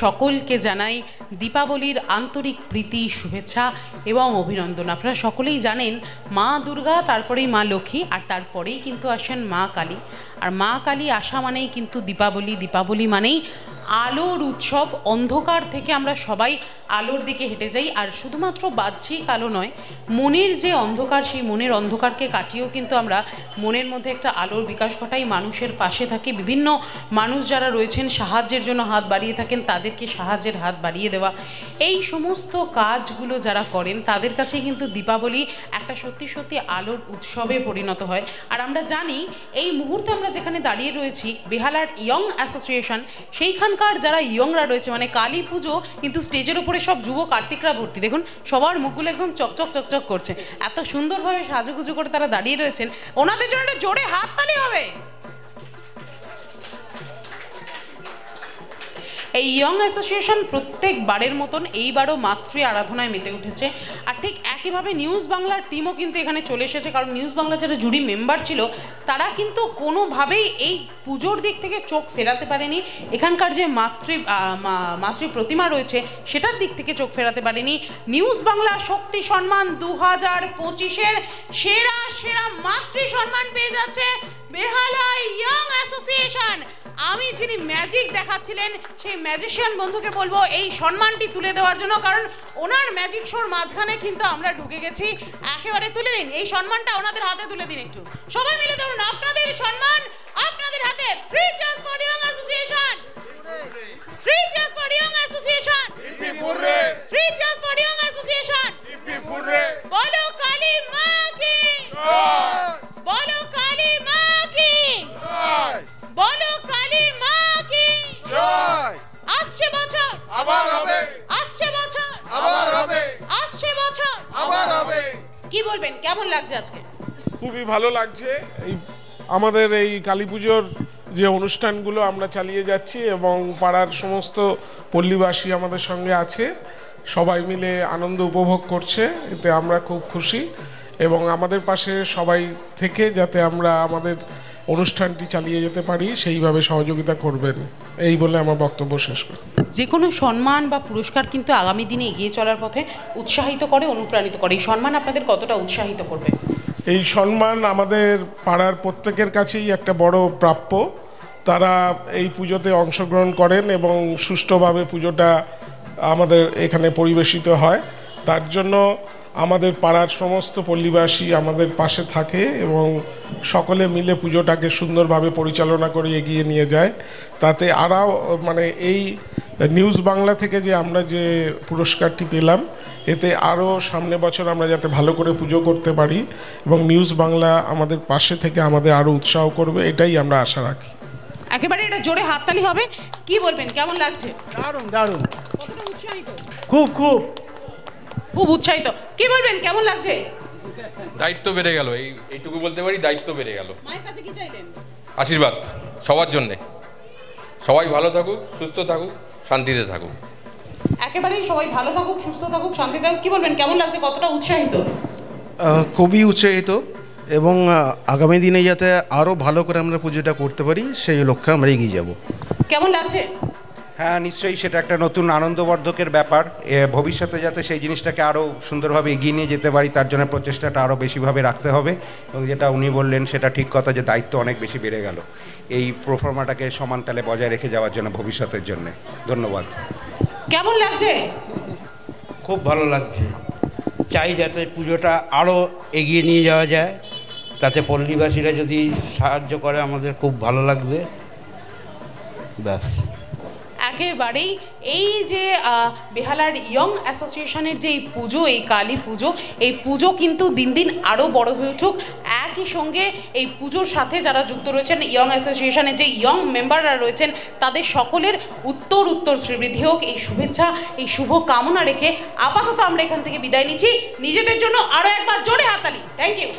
সকলকে জানাই দীপাবলির আন্তরিক প্রীতি, শুভেচ্ছা এবং অভিনন্দন। আপনারা সকলেই জানেন মা দুর্গা, তারপরেই মা লক্ষ্মী, আর তারপরেই কিন্তু আসেন মা কালী। আর মা কালী আসা মানেই কিন্তু দীপাবলি, দীপাবলি মানেই আলোর উৎসব। অন্ধকার থেকে আমরা সবাই আলোর দিকে হেঁটে যাই। আর শুধুমাত্র বাহ্যিক আলো নয়, মনের যে অন্ধকার, সেই মনের অন্ধকারকে কাটিয়েও কিন্তু আমরা মনের মধ্যে একটা আলোর বিকাশ ঘটাই, মানুষের পাশে থাকি। বিভিন্ন মানুষ যারা রয়েছেন সাহায্যের জন্য হাত বাড়িয়ে থাকেন, তাদেরকে সাহায্যের হাত বাড়িয়ে দেওয়া, এই সমস্ত কাজগুলো যারা করেন তাদের কাছে কিন্তু দীপাবলি একটা সত্যি সত্যি আলোর উৎসবে পরিণত হয়। আর আমরা জানি এই মুহূর্তে আমরা যেখানে দাঁড়িয়ে রয়েছি, বেহালার ইয়ং অ্যাসোসিয়েশন, সেইখানকার যারা ইয়ংরা রয়েছে, মানে কালী পুজো কিন্তু স্টেজের উপরে সব যুব কার্তিকরা ভর্তি। দেখুন সবার মুখগুলো একদম চকচক চকচক করছে, এত সুন্দরভাবে সাজুগুজু করে তারা দাঁড়িয়ে রয়েছেন। ওনাদের জন্য একটা জোরে হাততালি হবে। এই ইয়ং অ্যাসোসিয়েশন প্রত্যেকবারের মতন এইবারও মাতৃ আরাধনায় মেতে উঠেছে। আর ঠিক একইভাবে নিউজ বাংলার টিমও কিন্তু এখানে চলে এসেছে, কারণ নিউজ বাংলা যারা জুরি মেম্বার ছিল তারা কিন্তু কোনোভাবেই এই পুজোর দিক থেকে চোখ ফেরাতে পারেনি, এখানকার যে মাতৃ প্রতিমা রয়েছে সেটার দিক থেকে চোখ ফেরাতে পারেনি। নিউজ বাংলা শক্তি সম্মান 2025-এর সেরা সেরা মাতৃ সম্মান পেয়ে যাচ্ছে বেহালা ইয়ং অ্যাসোসিয়েশন। আমি যিনি ম্যাজিক দেখাচ্ছিলেন সেই ম্যাজিশিয়ান বন্ধুকে বলবো এই সম্মানটি তুলে দেওয়ার জন্য, কারণ ওনার ম্যাজিক শোর মাঝখানে কিন্তু আমরা ঢুকে গেছি। একেবারে তুলে দিন এই সম্মানটা, ওনাদের হাতে তুলে দিন। একটু সবাই মিলে ধরুন আপনাদের সম্মান আপনাদের হাতে। 3 cheers for young association, 3 cheers for young association, 3 cheers for young association। বলো কালী মা কি, বলো কালী মা কি, বলো কালী মা কি জয়। আসছে বছর আবার হবে, আসছে বছর আবার হবে, আসছে বছর আবার হবে। কি বলবেন, কেমন লাগছে আজকে? খুবই ভালো লাগছে। এই আমাদের এই কালী পুজোর যে অনুষ্ঠানগুলো আমরা চালিয়ে যাচ্ছি এবং পাড়ার সমস্ত পল্লীবাসী আমাদের সঙ্গে আছে, সবাই মিলে আনন্দ উপভোগ করছে, এতে আমরা খুব খুশি। এবং আমাদের পাশে সবাই থেকে যাতে আমরা আমাদের অনুষ্ঠানটি চালিয়ে যেতে পারি সেইভাবে সহযোগিতা করবেন, এই বলে আমার বক্তব্য শেষ করি। যে কোনো সম্মান বা পুরস্কার কিন্তু আগামী দিনে এগিয়ে চলার পথে উৎসাহিত করে, অনুপ্রাণিত করে। এই সম্মান আপনাদের কতটা উৎসাহিত করবে? এই সম্মান আমাদের পাড়ার প্রত্যেকের কাছেই একটা বড় প্রাপ্য। তারা এই পুজোতে অংশগ্রহণ করেন এবং সুষ্ঠুভাবে পুজোটা আমাদের এখানে পরিবেশিত হয়। তার জন্য আমাদের পাড়ার সমস্ত পল্লীবাসী আমাদের পাশে থাকে এবং সকলে মিলে পুজোটাকে সুন্দরভাবে পরিচালনা করে এগিয়ে নিয়ে যায়। তাতে আরও মানে এই নিউজ বাংলা থেকে যে আমরা যে পুরস্কারটি পেলাম, এতে আরও সামনে বছর আমরা যাতে ভালো করে পুজো করতে পারি এবং নিউজ বাংলা আমাদের পাশে থেকে আমাদের আরও উৎসাহ করবে, এটাই আমরা আশা রাখি। একেবারে এটা জোরে হাততালি হবে। কি বলবেন, কেমন লাগছে? দারুণ দারুণ, কতটা উৎসাহিত? খুব খুব খুব উৎসাহিত। কি বলবেন, কেমন লাগছে? দায়িত্ব বেড়ে গেল, এইটুকু বলতে পারি, দায়িত্ব বেড়ে গেল। মায়ের কাছে কি চাইলেন? আশীর্বাদ সবার জন্যে, সবাই ভালো থাকুক, সুস্থ থাকুক, শান্তিতে থাকুক। একেবারেই সবাই ভালো থাকুক, সুস্থ থাকুক, শান্তি থাকুক। কি বলবেন, কেমন লাগছে, কতটা উৎসাহিত? খুবই উৎসাহিত এবং আগামী দিনে যাতে আরও ভালো করে আমরা পুজোটা করতে পারি সেই লক্ষ্যে আমরা এগিয়ে যাব। কেমন লাগছে? হ্যাঁ নিশ্চয়ই, সেটা একটা নতুন আনন্দবর্ধকের ব্যাপার। ভবিষ্যতে যাতে সেই জিনিসটাকে আরও সুন্দরভাবে এগিয়ে নিয়ে যেতে পারি তার জন্য প্রচেষ্টাটা আরও বেশিভাবে রাখতে হবে। এবং যেটা উনি বললেন সেটা ঠিক কথা, যে দায়িত্ব অনেক বেশি বেড়ে গেল এই প্রোফর্মাটাকে সমান তালে বজায় রেখে যাওয়ার জন্য ভবিষ্যতের জন্য। ধন্যবাদ। কেমন লাগছে? খুব ভালো লাগছে। চাই যাতে পুজোটা আরও এগিয়ে নিয়ে যাওয়া যায়, তাতে পল্লীবাসীরা যদি সাহায্য করে আমাদের খুব ভালো লাগবে। ব্যাস। একেবারেই এই যে বেহালার ইয়ং অ্যাসোসিয়েশনের যে এই পুজো, এই কালী পুজো, এই পুজো কিন্তু দিন দিন আরও বড় হয়ে উঠুক। একই সঙ্গে এই পুজোর সাথে যারা যুক্ত রয়েছেন, ইয়ং অ্যাসোসিয়েশনের যে ইয়ং মেম্বাররা রয়েছেন, তাদের সকলের উত্তর শ্রীবৃদ্ধি হোক, এই শুভেচ্ছা, এই শুভ কামনা রেখে আপাতত আমরা এখান থেকে বিদায় নিচ্ছি। নিজেদের জন্য আরও একবার জোরে হাততালি। Thank you.